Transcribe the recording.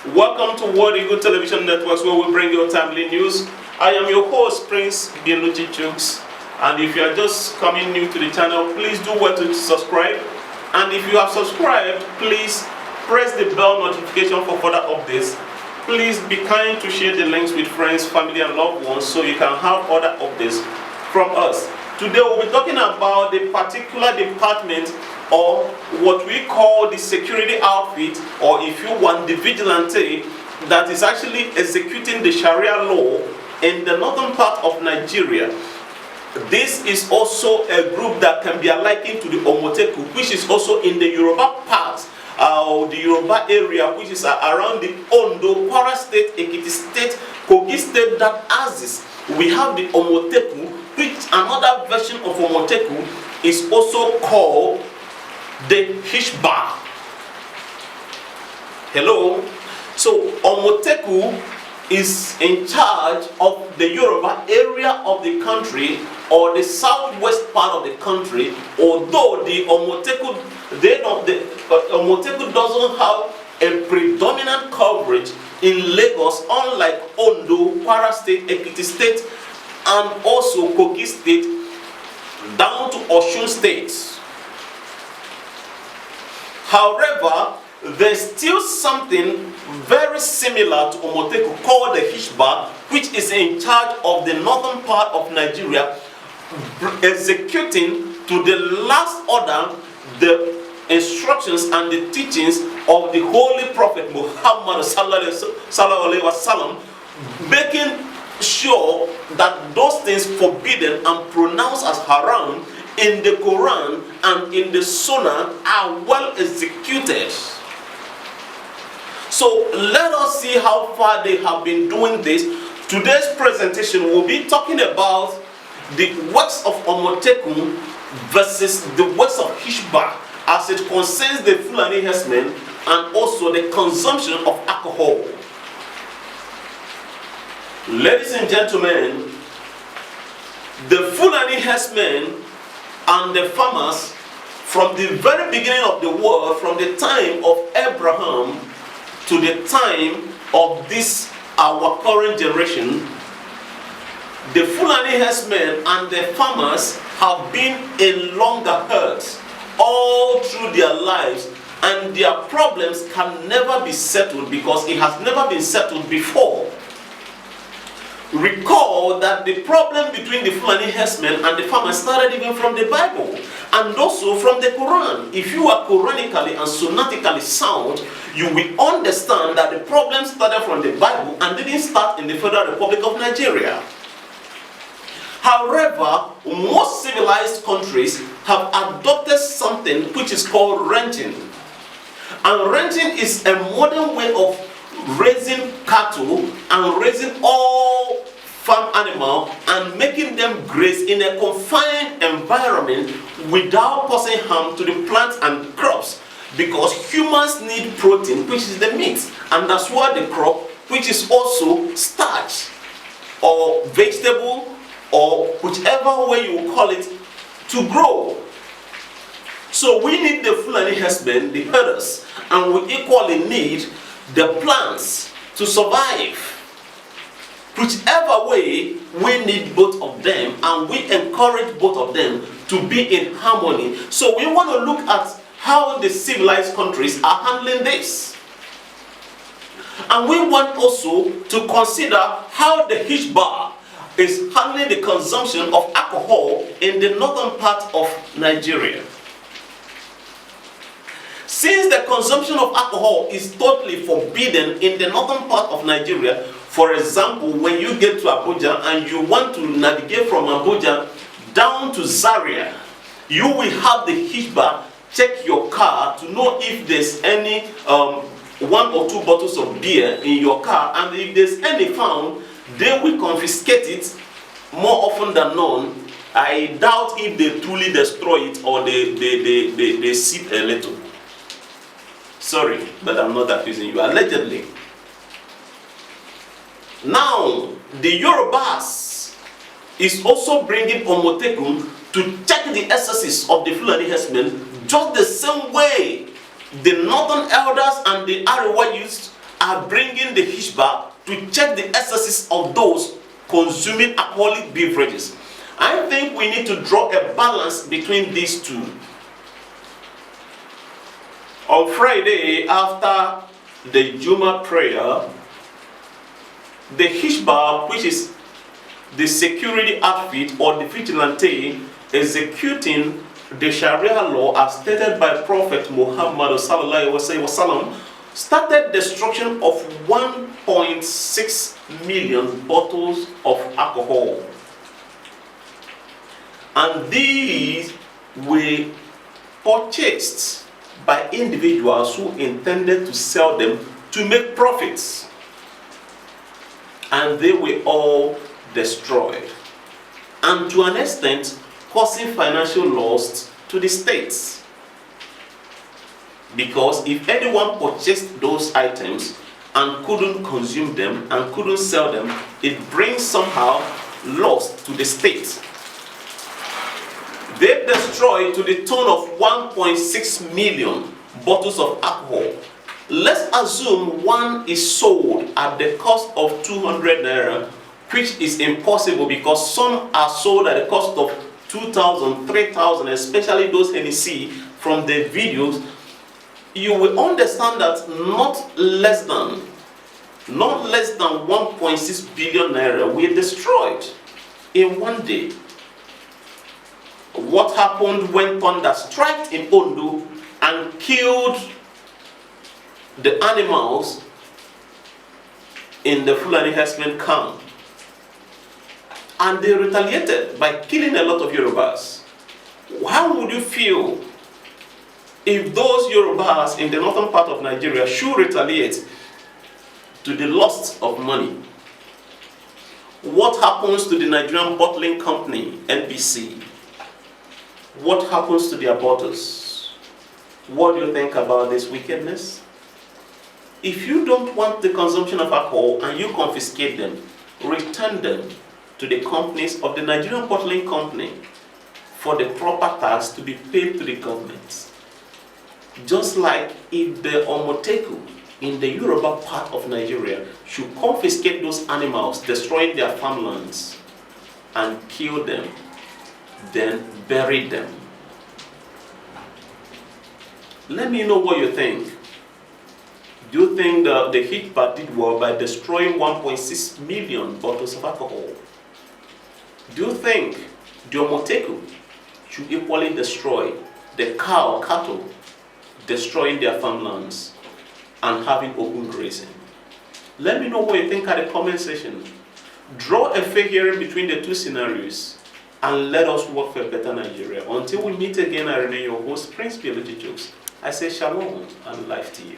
Welcome to World Eagle Television Networks, where we bring you timely news. I am your host, Prince Bieluchi Chooks, and if you are just coming new to the channel, please do well to subscribe. And if you have subscribed, please press the bell notification for further updates. Please be kind to share the links with friends, family, and loved ones so you can have other updates from us. Today we'll be talking about the particular department, or what we call the security outfit, or if you want, the vigilante that is actually executing the Sharia law in the northern part of Nigeria. This is also a group that can be likened to the Omoteku, which is also in the Yoruba part, the Yoruba area, which is around the Ondo, Kwara State, Ekiti State, Kogi State, that has this. We have the Omoteku, which another version of Omoteku is also called the Hisbah. Hello? So Omoteku is in charge of the Yoruba area of the country, or the southwest part of the country, although the Omoteku, Omoteku doesn't have a predominant coverage in Lagos, unlike Ondo, Kwara State, Ekiti State, and also Kogi State, down to Osun State. However, there's still something very similar to Omoteku called the Hisbah, which is in charge of the northern part of Nigeria, executing to the last order the instructions and the teachings of the Holy Prophet Muhammad sallallahu alaihi wasallam, making sure that those things forbidden and pronounced as haram in the Quran and in the Sunnah are well executed. So let us see how far they have been doing this. Today's presentation will be talking about the works of Omoteku versus the works of Hisbah as it concerns the Fulani herdsmen and also the consumption of alcohol. Ladies and gentlemen, the Fulani herdsmen and the farmers, from the very beginning of the world, from the time of Abraham to the time of this our current generation, the Fulani herdsmen and the farmers have been in longer herds all through their lives, and their problems can never be settled because it has never been settled before. Recall that the problem between the Fulani herdsmen and the farmers started even from the Bible and also from the Quran. If you are Quranically and Sunnatically sound, you will understand that the problem started from the Bible and didn't start in the Federal Republic of Nigeria. However, most civilized countries have adopted something which is called ranching. And ranching is a modern way of raising cattle and raising all farm animals and making them graze in a confined environment without causing harm to the plants and crops, because humans need protein, which is the meat, and that's why the crop, which is also starch or vegetable or whichever way you call it, to grow. So we need the Fulani herdsmen, the herders, and we equally need the plants to survive. Whichever way, we need both of them, and we encourage both of them to be in harmony. So we want to look at how the civilized countries are handling this. And we want also to consider how the Hisbah is handling the consumption of alcohol in the northern part of Nigeria. Since the consumption of alcohol is totally forbidden in the northern part of Nigeria, for example, when you get to Abuja and you want to navigate from Abuja down to Zaria, you will have the Hisbah check your car to know if there's any 1 or 2 bottles of beer in your car, and if there's any found, they will confiscate it more often than not. I doubt if they truly destroy it or they sip a little. Sorry, but I'm not accusing you. Allegedly. Now, the Yorubas is also bringing Omoteku to check the excesses of the Fulani herdsmen, just the same way the northern elders and the Arewa youths are bringing the Hisbah to check the excesses of those consuming alcoholic beverages. I think we need to draw a balance between these two. On Friday, after the Juma prayer, the Hisbah, which is the security outfit or the vigilante executing the Sharia law as stated by Prophet Muhammad sallallahu alaihi wasallam, started destruction of 1.6 million bottles of alcohol. And these were purchased by individuals who intended to sell them to make profits. And they were all destroyed. And to an extent, causing financial loss to the states. Because if anyone purchased those items and couldn't consume them and couldn't sell them, it brings somehow loss to the state. They destroyed to the tune of 1.6 million bottles of alcohol. Let's assume one is sold at the cost of 200 naira, which is impossible because some are sold at the cost of 2,000, 3,000, especially those N50 from the videos. You will understand that not less than 1.6 billion naira were destroyed in one day. What happened when thunder struck in Ondo and killed the animals in the Fulani herdsmen camp? And they retaliated by killing a lot of Yorubas. How would you feel if those Yorubas in the northern part of Nigeria should retaliate to the loss of money? What happens to the Nigerian bottling company, N50? What happens to the aborters? What do you think about this wickedness? If you don't want the consumption of alcohol and you confiscate them, return them to the companies of the Nigerian bottling company for the proper tax to be paid to the government. Just like if the Omoteku in the Yoruba part of Nigeria should confiscate those animals, destroy their farmlands, and kill them, then bury them. Let me know what you think. Do you think that the Hisbah did well by destroying 1.6 million bottles of alcohol? Do you think the Omoteku should equally destroy the cattle, destroying their farmlands and having open grazing? Let me know what you think at the comment section. Draw a fair hearing between the two scenarios and let us work for a better Nigeria. Until we meet again, I remain your host, Prince Biology Jokes. I say shalom and life to you.